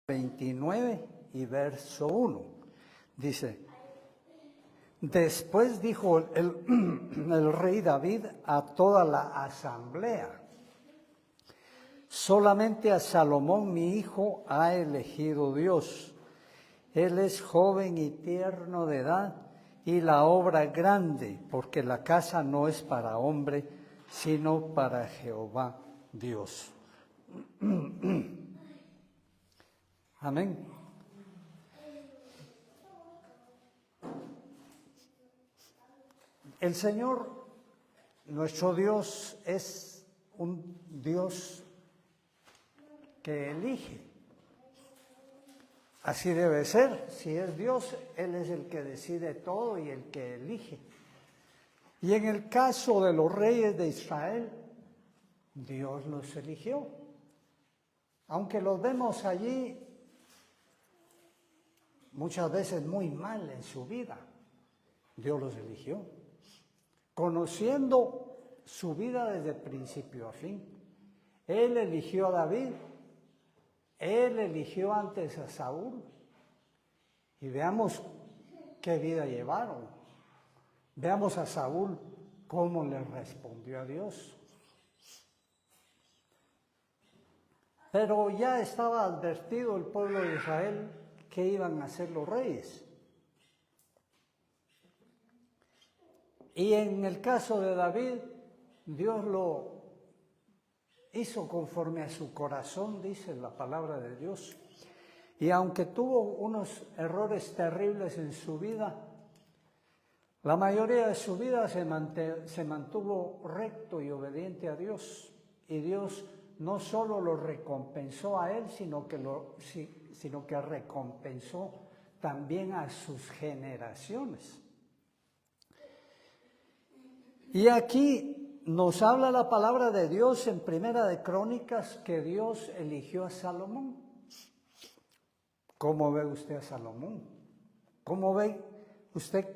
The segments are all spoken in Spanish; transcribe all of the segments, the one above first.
29 y verso 1. Dice: después dijo el rey David a toda la asamblea: solamente a Salomón mi hijo ha elegido Dios. Él es joven y tierno de edad, y la obra grande, porque la casa no es para hombre, sino para Jehová Dios. Amén. El Señor, nuestro Dios, es un Dios que elige. Así debe ser. Si es Dios, Él es el que decide todo y el que elige. Y en el caso de los reyes de Israel, Dios los eligió. Aunque los vemos allí muchas veces muy mal en su vida, Dios los eligió. Conociendo su vida desde principio a fin. Él eligió a David. Él eligió antes a Saúl. Y veamos qué vida llevaron. Veamos a Saúl cómo le respondió a Dios. Pero ya estaba advertido el pueblo de Israel que iban a ser los reyes. Y en el caso de David, Dios lo hizo conforme a su corazón, dice la palabra de Dios. Y aunque tuvo unos errores terribles en su vida, la mayoría de su vida se mantuvo recto y obediente a Dios. Y Dios no solo lo recompensó a él, sino que recompensó también a sus generaciones. Y aquí nos habla la palabra de Dios en Primera de Crónicas que Dios eligió a Salomón. ¿Cómo ve usted a Salomón? ¿Cómo ve usted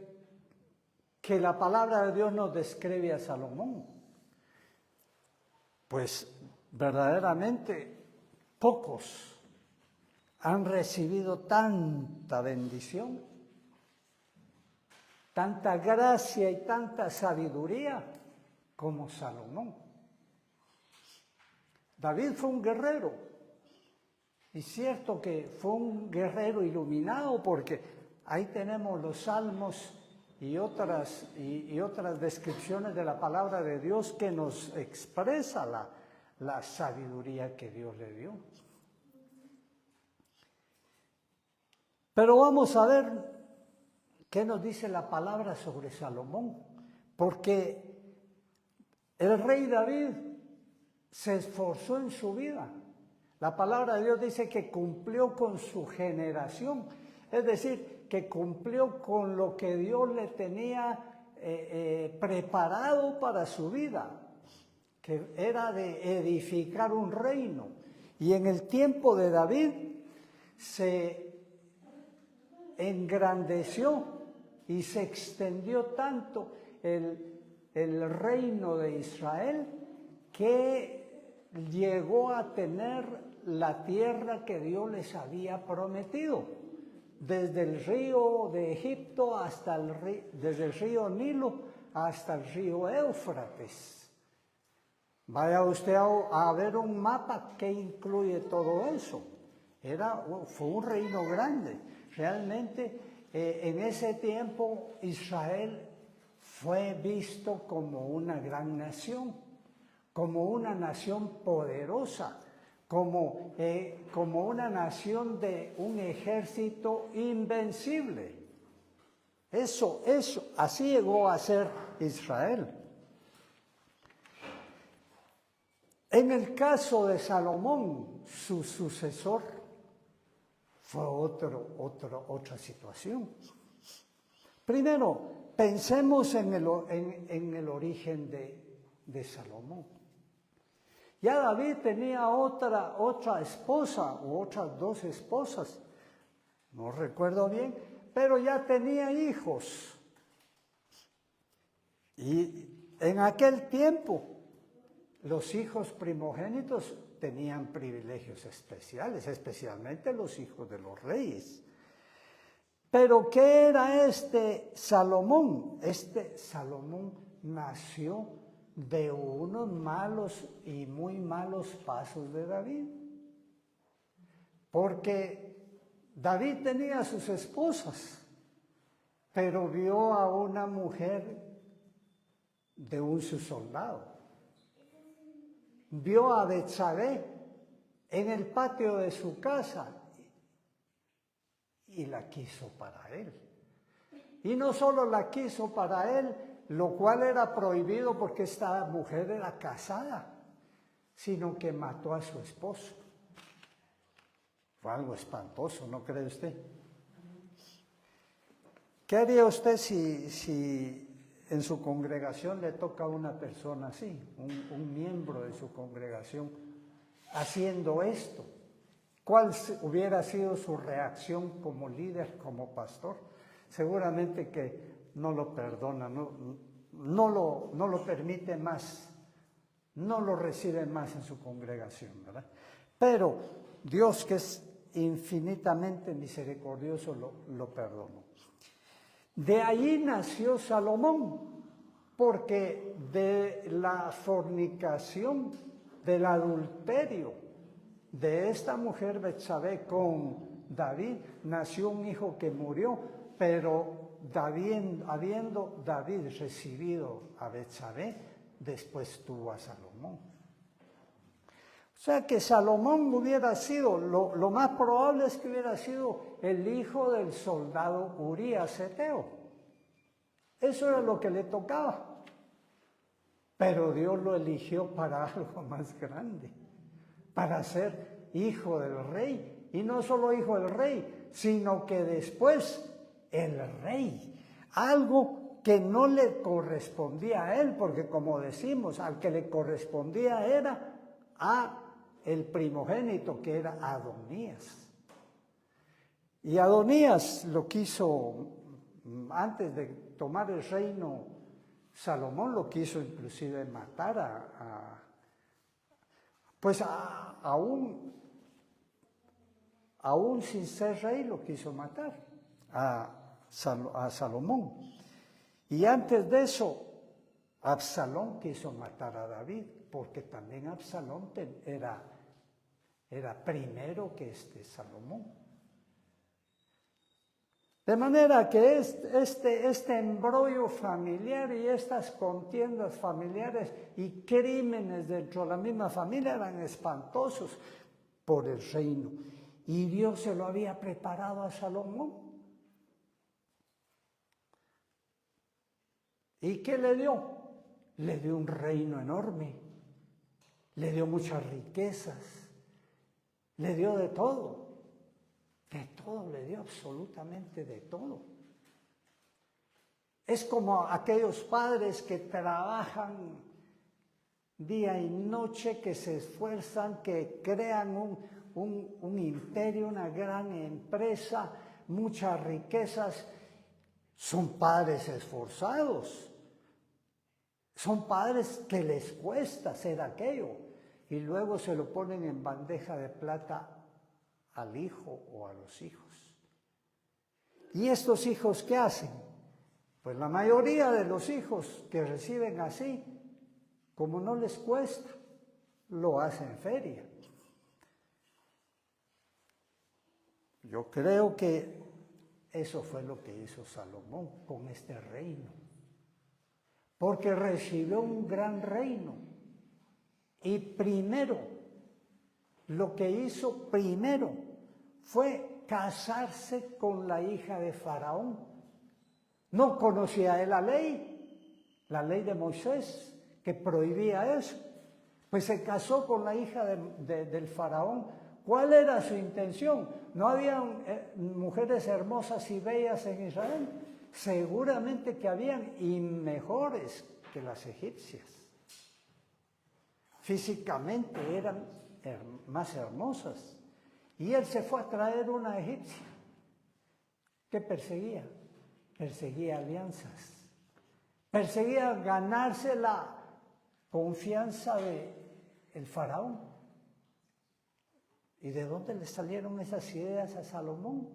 que la palabra de Dios nos describe a Salomón? Pues verdaderamente pocos han recibido tanta bendición, tanta gracia y tanta sabiduría como Salomón. David fue un guerrero, y cierto que fue un guerrero iluminado, porque ahí tenemos los salmos y otras descripciones de la palabra de Dios que nos expresa la sabiduría que Dios le dio. Pero vamos a ver qué nos dice la palabra sobre Salomón, porque el rey David se esforzó en su vida. La palabra de Dios dice que cumplió con su generación, es decir, que cumplió con lo que Dios le tenía preparado para su vida, que era de edificar un reino. Y en el tiempo de David se engrandeció y se extendió tanto el reino de Israel que llegó a tener la tierra que Dios les había prometido, desde el río de Egipto desde el río Nilo hasta el río Éufrates. Vaya usted a ver un mapa que incluye todo eso. Fue un reino grande. Realmente en ese tiempo Israel fue visto como una gran nación, como una nación poderosa, como una nación de un ejército invencible. Eso, así llegó a ser Israel. En el caso de Salomón, su sucesor, fue otra situación. Primero, pensemos en el origen de Salomón. Ya David tenía otra esposa, u otras dos esposas, no recuerdo bien, pero ya tenía hijos. Y en aquel tiempo, los hijos primogénitos tenían privilegios especiales, especialmente los hijos de los reyes. Pero ¿qué era este Salomón? Este Salomón nació de unos malos y muy malos pasos de David. Porque David tenía sus esposas, pero vio a una mujer de un soldado. Vio a Betsabé en el patio de su casa y la quiso para él. Y no solo la quiso para él, lo cual era prohibido porque esta mujer era casada, sino que mató a su esposo. Fue algo espantoso, ¿no cree usted? ¿Qué haría usted si en su congregación le toca a una persona así, un miembro de su congregación, haciendo esto? ¿Cuál hubiera sido su reacción como líder, como pastor? Seguramente que no lo perdona, no lo permite más, no lo recibe más en su congregación, ¿verdad? Pero Dios, que es infinitamente misericordioso, lo perdonó. De allí nació Salomón, porque de la fornicación, del adulterio de esta mujer Betsabé con David, nació un hijo que murió, pero habiendo David recibido a Betsabé, después tuvo a Salomón. O sea que Salomón hubiera sido, lo más probable es que hubiera sido el hijo del soldado Urías Eteo. Eso era lo que le tocaba. Pero Dios lo eligió para algo más grande, para ser hijo del rey. Y no solo hijo del rey, sino que después el rey. Algo que no le correspondía a él, porque como decimos, al que le correspondía era a el primogénito, que era Adonías. Y Adonías lo quiso, antes de tomar el reino, Salomón lo quiso inclusive matar aún sin ser rey lo quiso matar a Salomón. Y antes de eso, Absalón quiso matar a David, porque también Absalón era primero que Salomón. De manera que este embrollo familiar y estas contiendas familiares y crímenes dentro de la misma familia eran espantosos por el reino. Y Dios se lo había preparado a Salomón. ¿Y qué le dio? Le dio un reino enorme, le dio muchas riquezas, le dio de todo le dio absolutamente de todo. Es como aquellos padres que trabajan día y noche, que se esfuerzan, que crean un imperio, una gran empresa, muchas riquezas. Son padres esforzados. Son padres que les cuesta hacer aquello y luego se lo ponen en bandeja de plata al hijo o a los hijos. ¿Y estos hijos qué hacen? Pues la mayoría de los hijos que reciben así, como no les cuesta, lo hacen feria. Yo creo que eso fue lo que hizo Salomón con este reino. Porque recibió un gran reino. Y primero, lo que hizo primero fue casarse con la hija de Faraón. No conocía él la ley de Moisés, que prohibía eso. Pues se casó con la hija del Faraón. ¿Cuál era su intención? ¿No había mujeres hermosas y bellas en Israel? Seguramente que habían, y mejores que las egipcias. Físicamente eran más hermosas. Y él se fue a traer una egipcia. ¿Qué perseguía? Perseguía alianzas. Perseguía ganarse la confianza del faraón. ¿Y de dónde le salieron esas ideas a Salomón?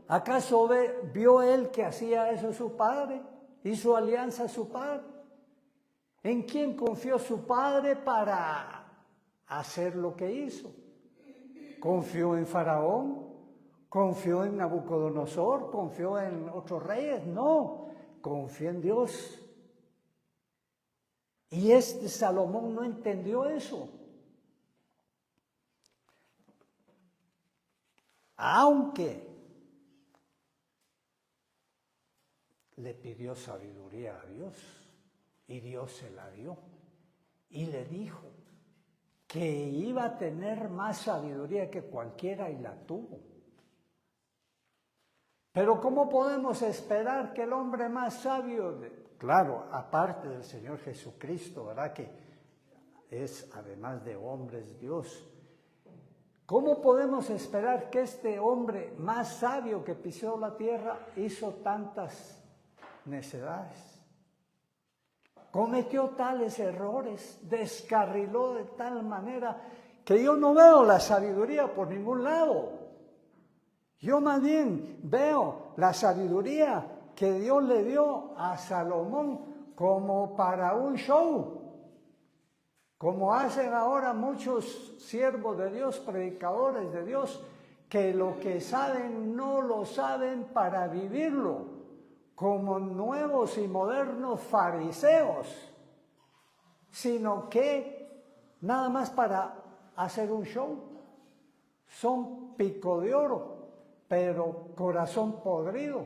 ¿Acaso vio él que hacía eso su padre? ¿Hizo alianza a su padre? ¿En quién confió su padre para hacer lo que hizo? ¿Confió en Faraón? ¿Confió en Nabucodonosor? ¿Confió en otros reyes? No, confió en Dios. Y Salomón no entendió eso. Aunque le pidió sabiduría a Dios y Dios se la dio. Y le dijo que iba a tener más sabiduría que cualquiera y la tuvo. Pero ¿cómo podemos esperar que el hombre más sabio, claro, aparte del Señor Jesucristo, ¿verdad? Que es, además de hombres, Dios. ¿Cómo podemos esperar que este hombre más sabio que pisó la tierra hizo tantas necedades? Cometió tales errores, descarriló de tal manera que yo no veo la sabiduría por ningún lado. Yo más bien veo la sabiduría que Dios le dio a Salomón como para un show, como hacen ahora muchos siervos de Dios, predicadores de Dios, que lo que saben no lo saben para vivirlo, como nuevos y modernos fariseos, sino que nada más para hacer un show. Son pico de oro, pero corazón podrido.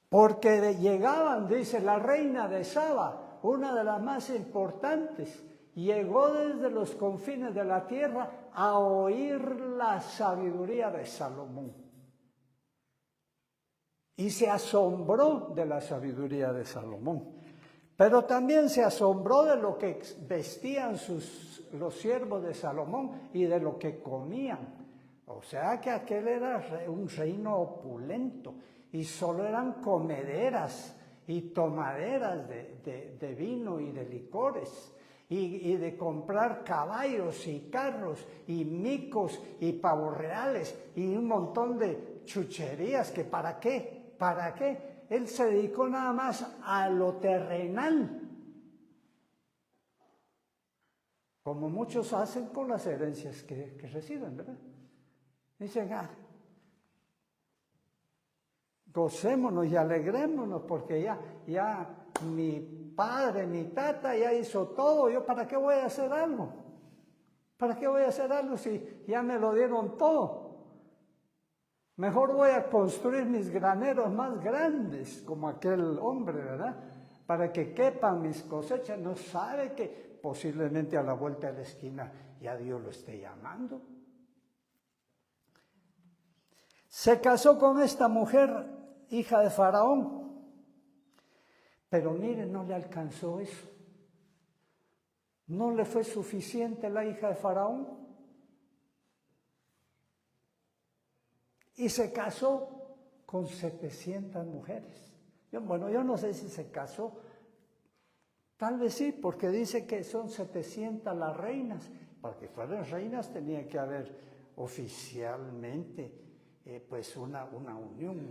Porque llegaban, dice la reina de Saba, una de las más importantes, llegó desde los confines de la tierra a oír la sabiduría de Salomón. Y se asombró de la sabiduría de Salomón. Pero también se asombró de lo que vestían los siervos de Salomón y de lo que comían. O sea que aquel era un reino opulento y solo eran comederas y tomaderas de vino y de licores. Y de comprar caballos y carros y micos y pavos reales y un montón de chucherías que ¿para qué? ¿Para qué? Él se dedicó nada más a lo terrenal, como muchos hacen con las herencias que reciben, ¿verdad? Dicen, gocémonos y alegrémonos porque ya mi padre, mi tata ya hizo todo, ¿yo para qué voy a hacer algo? ¿Para qué voy a hacer algo si ya me lo dieron todo? Mejor voy a construir mis graneros más grandes, como aquel hombre, ¿verdad? Para que quepan mis cosechas. No sabe que posiblemente a la vuelta de la esquina ya Dios lo esté llamando. Se casó con esta mujer, hija de Faraón. Pero miren, no le alcanzó eso. No le fue suficiente la hija de Faraón. Y se casó con 700 mujeres. Yo no sé si se casó. Tal vez sí, porque dice que son 700 las reinas. Para que fueran reinas tenía que haber oficialmente pues una unión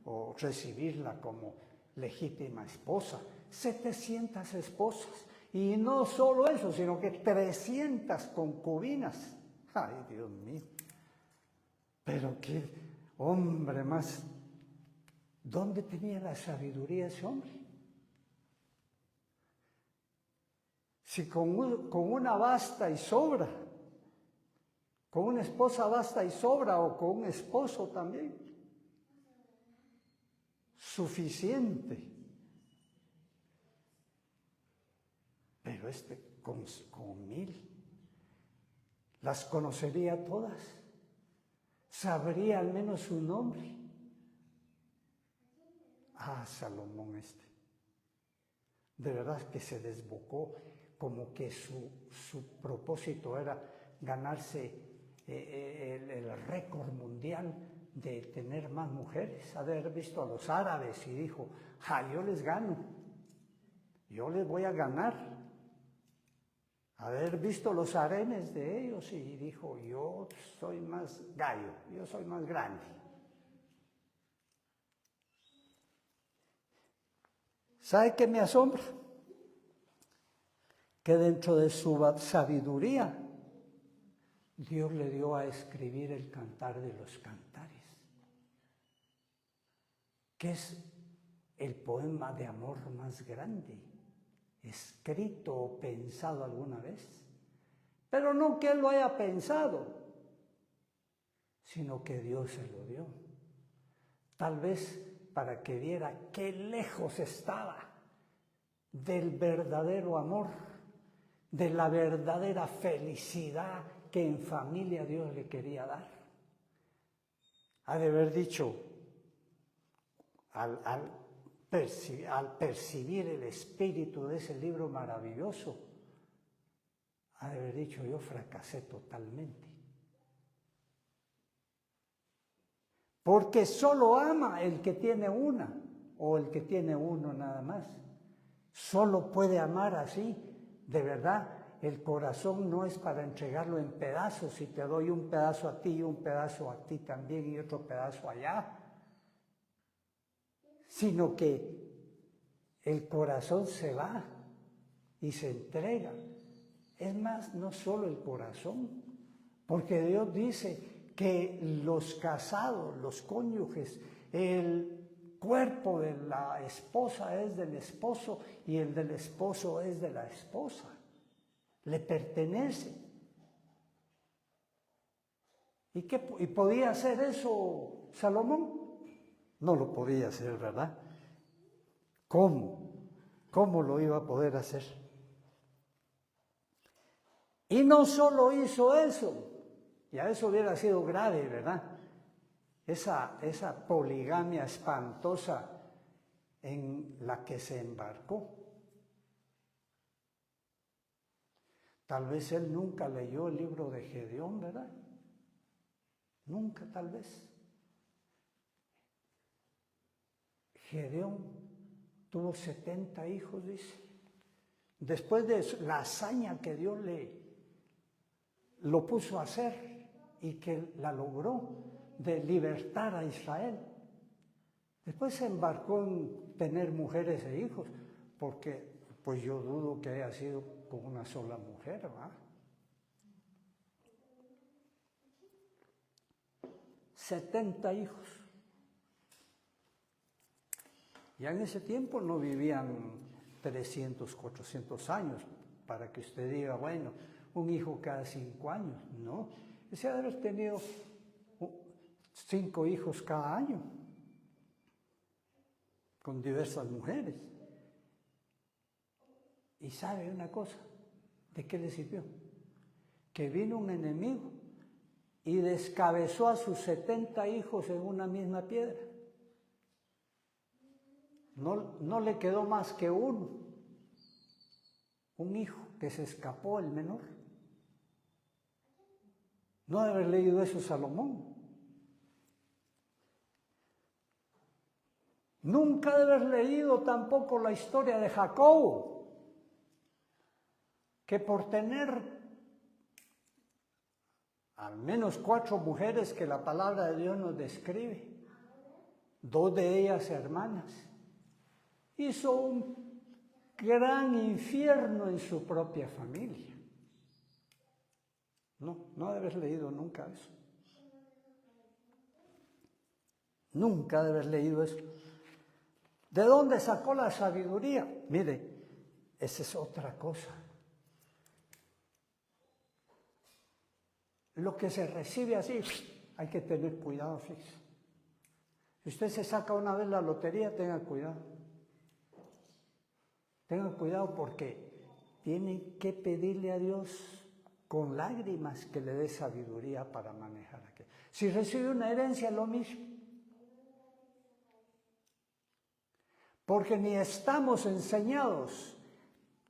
o recibirla como legítima esposa. 700 esposas. Y no solo eso, sino que 300 concubinas. Ay, Dios mío. Pero qué hombre más. ¿Dónde tenía la sabiduría ese hombre? Si con una basta y sobra, con una esposa basta y sobra, o con un esposo también, suficiente. Pero con 1000, las conocería todas, sabría al menos su nombre. Salomón de verdad que se desbocó, como que su propósito era ganarse el récord mundial de tener más mujeres, haber visto a los árabes y dijo, yo les gano. yo les voy a ganar. Haber visto los arenes de ellos y dijo, yo soy más gallo, yo soy más grande. ¿Sabe qué me asombra? Que dentro de su sabiduría, Dios le dio a escribir el Cantar de los Cantares, que es el poema de amor más grande escrito o pensado alguna vez. Pero no que él lo haya pensado, sino que Dios se lo dio. Tal vez para que viera qué lejos estaba del verdadero amor, de la verdadera felicidad que en familia Dios le quería dar. Ha de haber dicho, al percibir el espíritu de ese libro maravilloso, ha de haber dicho, yo fracasé totalmente. Porque solo ama el que tiene una, o el que tiene uno nada más. Solo puede amar así, de verdad. El corazón no es para entregarlo en pedazos, y te doy un pedazo a ti y un pedazo a ti también y otro pedazo allá. Sino que el corazón se va y se entrega. Es más, no solo el corazón, porque Dios dice que los casados, los cónyuges, el cuerpo de la esposa es del esposo y el del esposo es de la esposa. Le pertenece. ¿Y podía hacer eso Salomón? No lo podía hacer, ¿verdad? ¿Cómo? ¿Cómo lo iba a poder hacer? Y no solo hizo eso, ya eso hubiera sido grave, ¿verdad? Esa poligamia espantosa en la que se embarcó. Tal vez él nunca leyó el libro de Gedeón, ¿verdad? Nunca, tal vez. Gedeón tuvo 70 hijos, dice. Después de la hazaña que Dios lo puso a hacer y que la logró de libertar a Israel. Después se embarcó en tener mujeres e hijos, porque pues yo dudo que haya sido con una sola mujer, ¿verdad? 70 hijos. Ya en ese tiempo no vivían 300, 400 años, para que usted diga, bueno, un hijo cada 5 años. No, ese debe haber tenido 5 hijos cada año, con diversas mujeres. Y sabe una cosa, ¿de qué le sirvió? Que vino un enemigo y descabezó a sus 70 hijos en una misma piedra. No le quedó más que uno, un hijo que se escapó, el menor. No debe haber leído eso Salomón. Nunca debe haber leído tampoco la historia de Jacob, que por tener al menos 4 mujeres que la palabra de Dios nos describe, 2 de ellas hermanas, hizo un gran infierno en su propia familia. No debe haber leído nunca eso. Nunca debe haber leído eso. ¿De dónde sacó la sabiduría? Mire, esa es otra cosa. Lo que se recibe así, hay que tener cuidado, fíjese. Si usted se saca una vez la lotería, tenga cuidado. Tenga cuidado porque tiene que pedirle a Dios con lágrimas que le dé sabiduría para manejar aquello. Si recibe una herencia, lo mismo. Porque ni estamos enseñados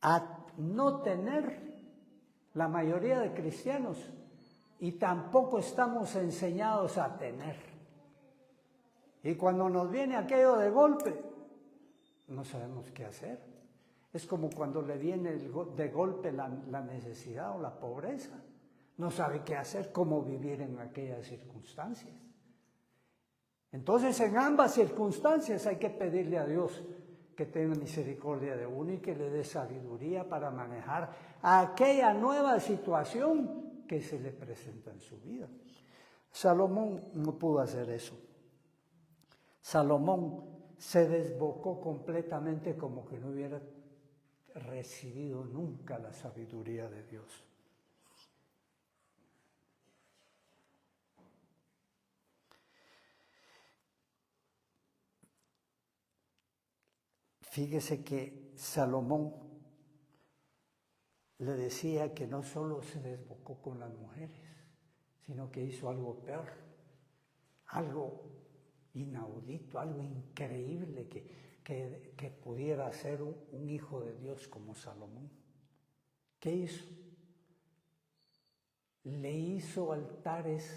a no tener, la mayoría de cristianos, y tampoco estamos enseñados a tener. Y cuando nos viene aquello de golpe, no sabemos qué hacer. Es como cuando le viene de golpe la necesidad o la pobreza. No sabe qué hacer, cómo vivir en aquellas circunstancias. Entonces, en ambas circunstancias hay que pedirle a Dios que tenga misericordia de uno y que le dé sabiduría para manejar aquella nueva situación que se le presenta en su vida. Salomón no pudo hacer eso. Salomón se desbocó completamente como que no hubiera recibido nunca la sabiduría de Dios. Fíjese que Salomón le decía que no solo se desbocó con las mujeres, sino que hizo algo peor, algo inaudito, algo increíble que pudiera ser un hijo de Dios como Salomón. ¿Qué hizo? Le hizo altares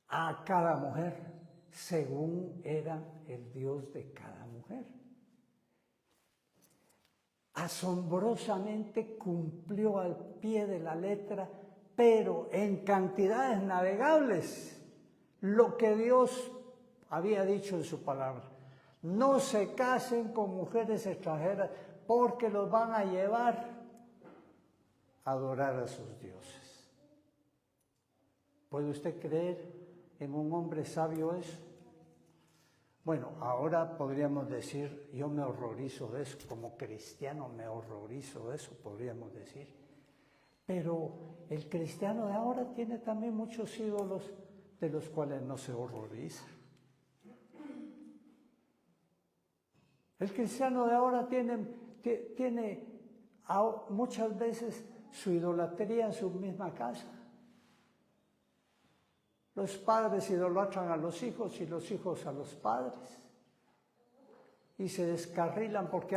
a cada mujer, según era el Dios de cada mujer. Asombrosamente cumplió al pie de la letra, pero en cantidades navegables, lo que Dios había dicho en su palabra. No se casen con mujeres extranjeras porque los van a llevar a adorar a sus dioses. ¿Puede usted creer en un hombre sabio eso? Bueno, ahora podríamos decir, yo me horrorizo de eso, como cristiano me horrorizo de eso, podríamos decir. Pero el cristiano de ahora tiene también muchos ídolos de los cuales no se horroriza. El cristiano de ahora tiene muchas veces su idolatría en su misma casa. Los padres idolatran a los hijos y los hijos a los padres. Y se descarrilan porque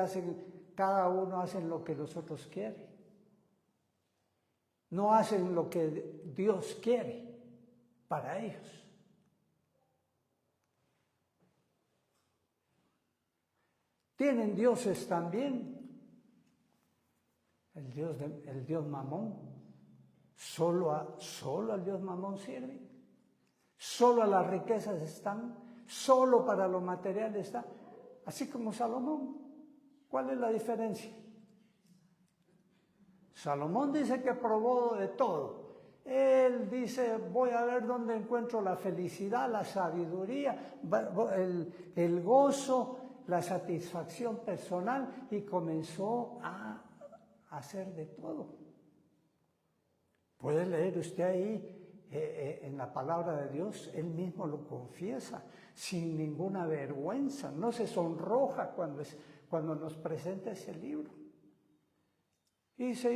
cada uno hace lo que los otros quieren. No hacen lo que Dios quiere para ellos. Tienen dioses también. El Dios Mamón. Solo al Dios Mamón sirve. Solo a las riquezas están, solo para lo material están, así como Salomón. ¿Cuál es la diferencia? Salomón dice que probó de todo. Él dice, voy a ver dónde encuentro la felicidad, la sabiduría, el gozo, la satisfacción personal, y comenzó a hacer de todo. Puede leer usted ahí en la palabra de Dios, él mismo lo confiesa, sin ninguna vergüenza, no se sonroja cuando nos presenta ese libro. Y dice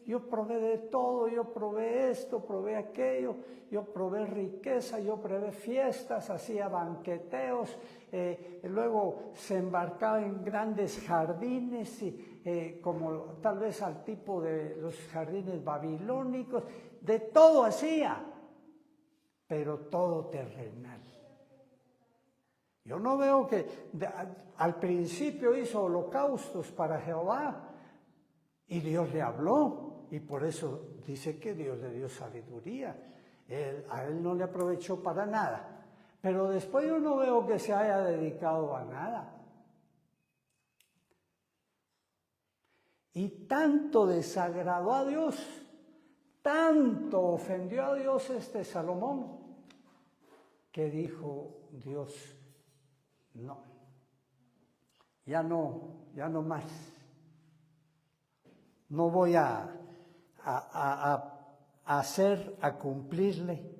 yo probé de todo, yo probé esto, probé aquello, yo probé riqueza, yo probé fiestas, hacía banqueteos, luego se embarcaba en grandes jardines, como tal vez al tipo de los jardines babilónicos, de todo hacía, pero todo terrenal. Yo no veo que al principio hizo holocaustos para Jehová y Dios le habló, y por eso dice que Dios le dio sabiduría. A él no le aprovechó para nada, pero después yo no veo que se haya dedicado a nada. Y tanto desagradó a Dios, tanto ofendió a Dios Salomón, que dijo Dios, no, ya no más. No voy a cumplirle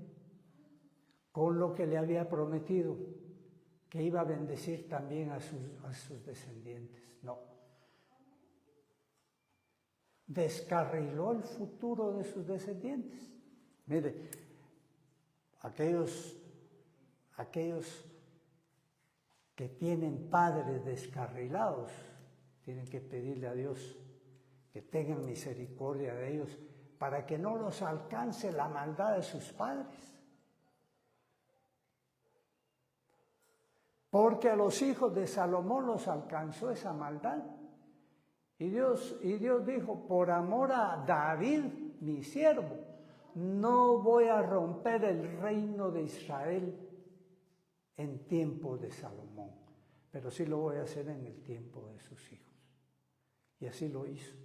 con lo que le había prometido, que iba a bendecir también a sus descendientes. No. Descarriló el futuro de sus descendientes. Mire, aquellos que tienen padres descarrilados tienen que pedirle a Dios que tengan misericordia de ellos para que no los alcance la maldad de sus padres. Porque a los hijos de Salomón los alcanzó esa maldad. Y Dios dijo, por amor a David, mi siervo, no voy a romper el reino de Israel en tiempo de Salomón, pero sí lo voy a hacer en el tiempo de sus hijos. Y así lo hizo.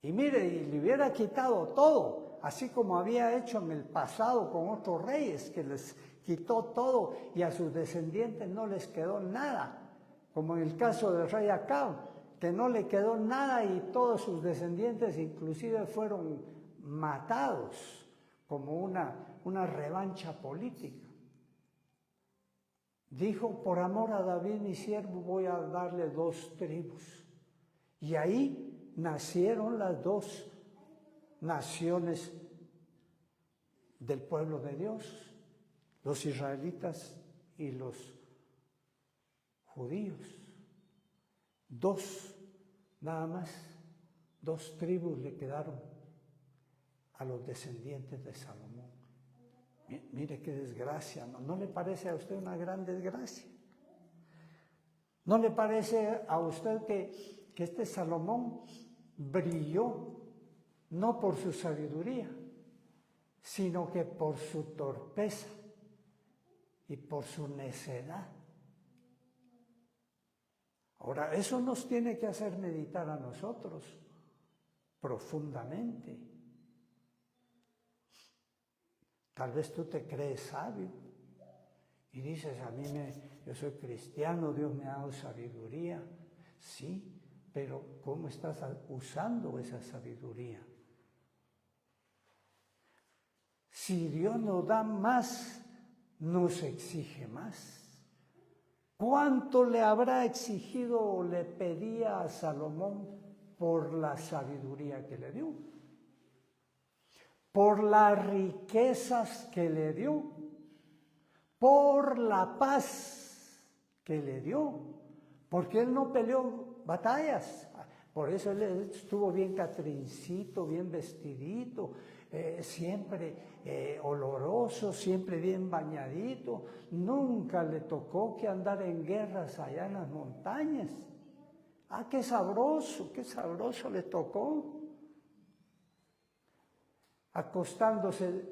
Y mire, y le hubiera quitado todo, así como había hecho en el pasado con otros reyes, que les quitó todo y a sus descendientes no les quedó nada, como en el caso del rey Acab, que no le quedó nada y todos sus descendientes inclusive fueron matados como una revancha política. Dijo, por amor a David mi siervo voy a darle 2 tribus. Y ahí nacieron las 2 naciones del pueblo de Dios, los israelitas y los judíos. 2, nada más, 2 tribus le quedaron a los descendientes de Salomón. Mire qué desgracia, ¿no le parece a usted una gran desgracia? ¿No le parece a usted que este Salomón brilló no por su sabiduría, sino que por su torpeza y por su necedad? Ahora, eso nos tiene que hacer meditar a nosotros profundamente. Tal vez tú te crees sabio y dices, yo soy cristiano, Dios me ha dado sabiduría. Sí, pero ¿cómo estás usando esa sabiduría? Si Dios nos da más, nos exige más. ¿Cuánto le habrá exigido o le pedía a Salomón por la sabiduría que le dio? Por las riquezas que le dio, por la paz que le dio, porque él no peleó batallas. Por eso él estuvo bien catrincito, bien vestidito, siempre oloroso, siempre bien bañadito. Nunca le tocó que andar en guerras allá en las montañas. Ah, qué sabroso le tocó. Acostándose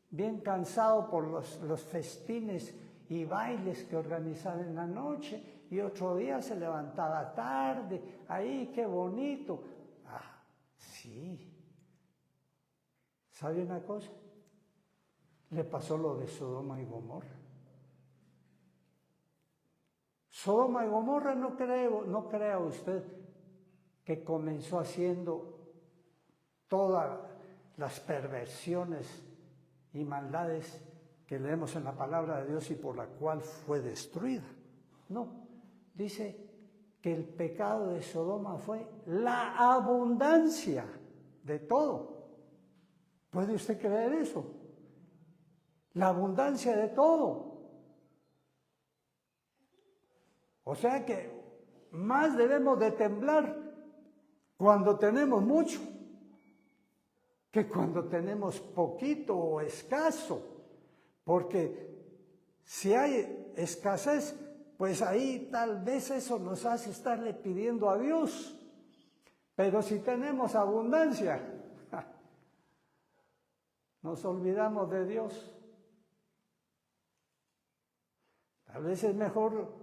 bien cansado por los festines y bailes que organizaban en la noche, y otro día se levantaba tarde, ahí qué bonito. Ah, sí. ¿Sabe una cosa? Le pasó lo de Sodoma y Gomorra. Sodoma y Gomorra no crea usted que comenzó haciendo todas las perversiones y maldades que leemos en la palabra de Dios y por la cual fue destruida. No, dice que el pecado de Sodoma fue la abundancia de todo. ¿Puede usted creer eso? La abundancia de todo. O sea que más debemos de temblar cuando tenemos mucho que cuando tenemos poquito o escaso, porque si hay escasez, pues ahí tal vez eso nos hace estarle pidiendo a Dios, pero si tenemos abundancia, nos olvidamos de Dios. Tal vez es mejor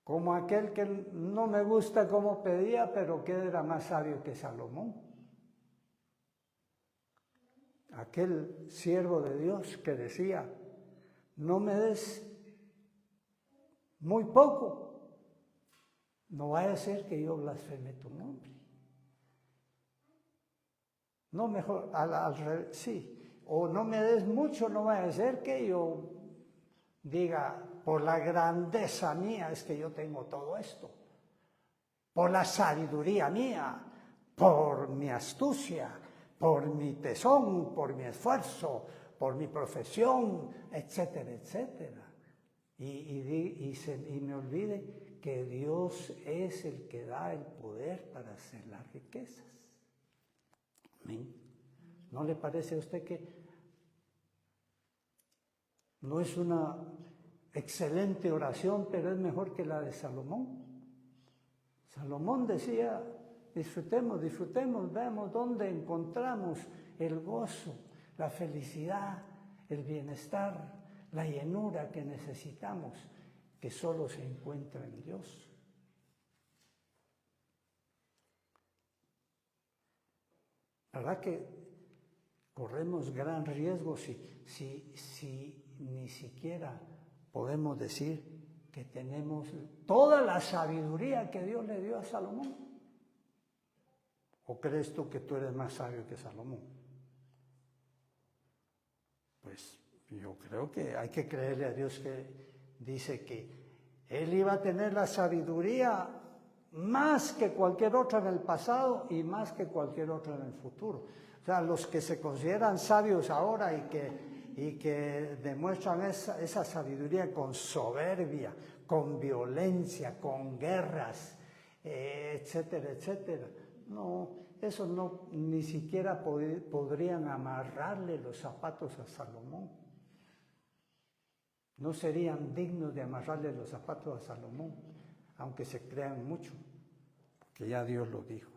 como aquel que no me gusta cómo pedía, pero que era más sabio que Salomón. Aquel siervo de Dios que decía, no me des muy poco, no vaya a ser que yo blasfeme tu nombre. No, mejor, al revés, sí, o no me des mucho, no vaya a ser que yo diga, por la grandeza mía es que yo tengo todo esto, por la sabiduría mía, por mi astucia, por mi tesón, por mi esfuerzo, por mi profesión, etcétera, etcétera. Y me olvide que Dios es el que da el poder para hacer las riquezas. Amén. ¿No le parece a usted que no es una excelente oración, pero es mejor que la de Salomón? Salomón decía, disfrutemos, disfrutemos, veamos dónde encontramos el gozo, la felicidad, el bienestar, la llenura que necesitamos, que solo se encuentra en Dios. La verdad que corremos gran riesgo si ni siquiera podemos decir que tenemos toda la sabiduría que Dios le dio a Salomón. ¿O crees tú que tú eres más sabio que Salomón? Pues yo creo que hay que creerle a Dios, que dice que él iba a tener la sabiduría más que cualquier otro en el pasado y más que cualquier otro en el futuro. O sea, los que se consideran sabios ahora y que demuestran esa sabiduría con soberbia, con violencia, con guerras, etcétera, etcétera. No, eso no, ni siquiera podrían amarrarle los zapatos a Salomón. No serían dignos de amarrarle los zapatos a Salomón, aunque se crean mucho, porque ya Dios lo dijo.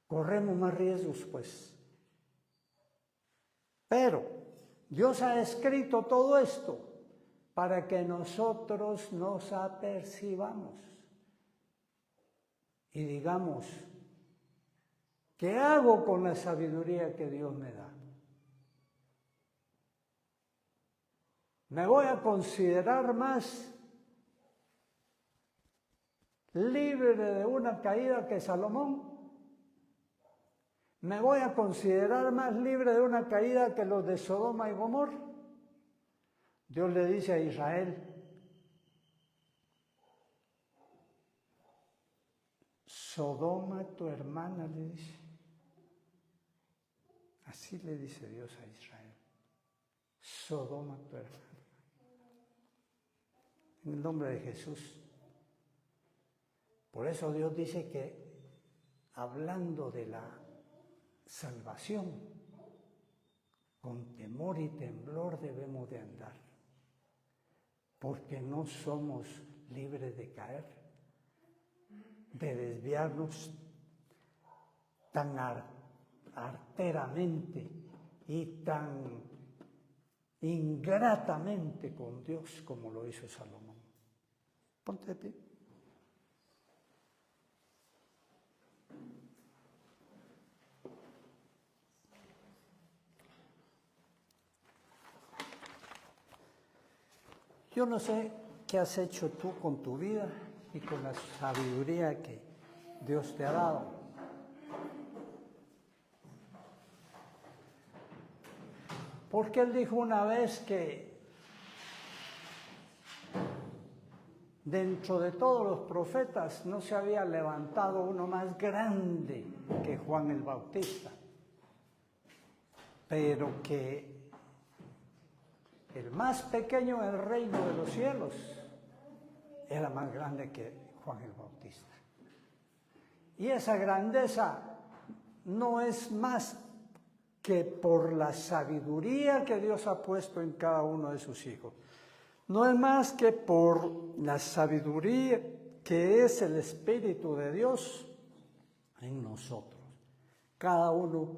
Corremos más riesgos, pues. Pero Dios ha escrito todo esto para que nosotros nos apercibamos y digamos, ¿qué hago con la sabiduría que Dios me da? ¿Me voy a considerar más libre de una caída que Salomón? ¿Me voy a considerar más libre de una caída que los de Sodoma y Gomorra? Dios le dice a Israel, Sodoma tu hermana, le dice. Así le dice Dios a Israel. Sodoma tu hermana. En el nombre de Jesús. Por eso Dios dice que, hablando de la salvación, con temor y temblor debemos de andar, porque no somos libres de caer, de desviarnos tan arteramente y tan ingratamente con Dios como lo hizo Salomón. Ponte de pie. Yo no sé qué has hecho tú con tu vida y con la sabiduría que Dios te ha dado. Porque Él dijo una vez que dentro de todos los profetas no se había levantado uno más grande que Juan el Bautista, pero que el más pequeño en el reino de los cielos era más grande que Juan el Bautista. Y esa grandeza no es más que por la sabiduría que Dios ha puesto en cada uno de sus hijos. No es más que por la sabiduría que es el Espíritu de Dios en nosotros. Cada uno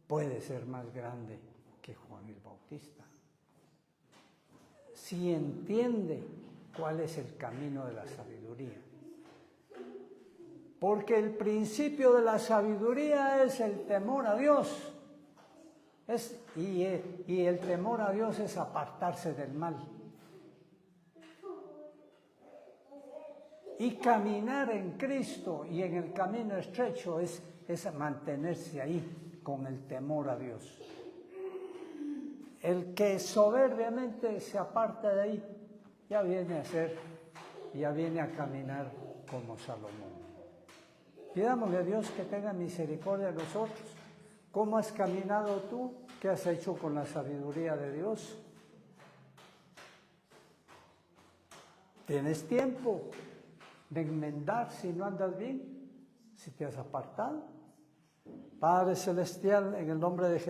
puede ser más grande que Juan el Bautista, si entiende cuál es el camino de la sabiduría. Porque el principio de la sabiduría es el temor a Dios. Y el temor a Dios es apartarse del mal. Y caminar en Cristo y en el camino estrecho es mantenerse ahí con el temor a Dios. El que soberbiamente se aparta de ahí, ya viene a caminar como Salomón. Pidámosle a Dios que tenga misericordia de nosotros. ¿Cómo has caminado tú? ¿Qué has hecho con la sabiduría de Dios? ¿Tienes tiempo de enmendar si no andas bien? Si te has apartado. Padre Celestial, en el nombre de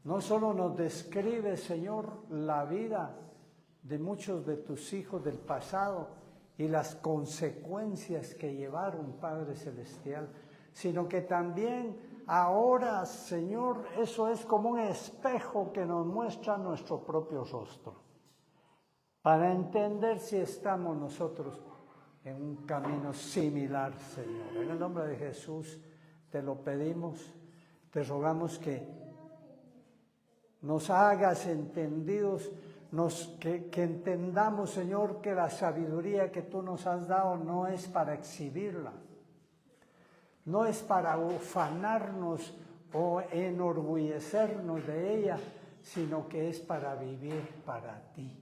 No solo nos describe, Señor, la vida de muchos de tus hijos del pasado y las consecuencias que llevaron, Padre Celestial, sino que también ahora, Señor, eso es como un espejo que nos muestra nuestro propio rostro, para entender si estamos nosotros en un camino similar, Señor. En el nombre de Jesús te lo pedimos, te rogamos que nos hagas entendidos, que entendamos, Señor, que la sabiduría que tú nos has dado no es para exhibirla, no es para ufanarnos o enorgullecernos de ella, sino que es para vivir para ti.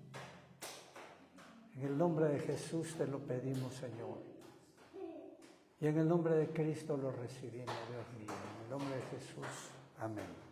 En el nombre de Jesús te lo pedimos, Señor. Y en el nombre de Cristo lo recibimos, Dios mío. En el nombre de Jesús. Amén.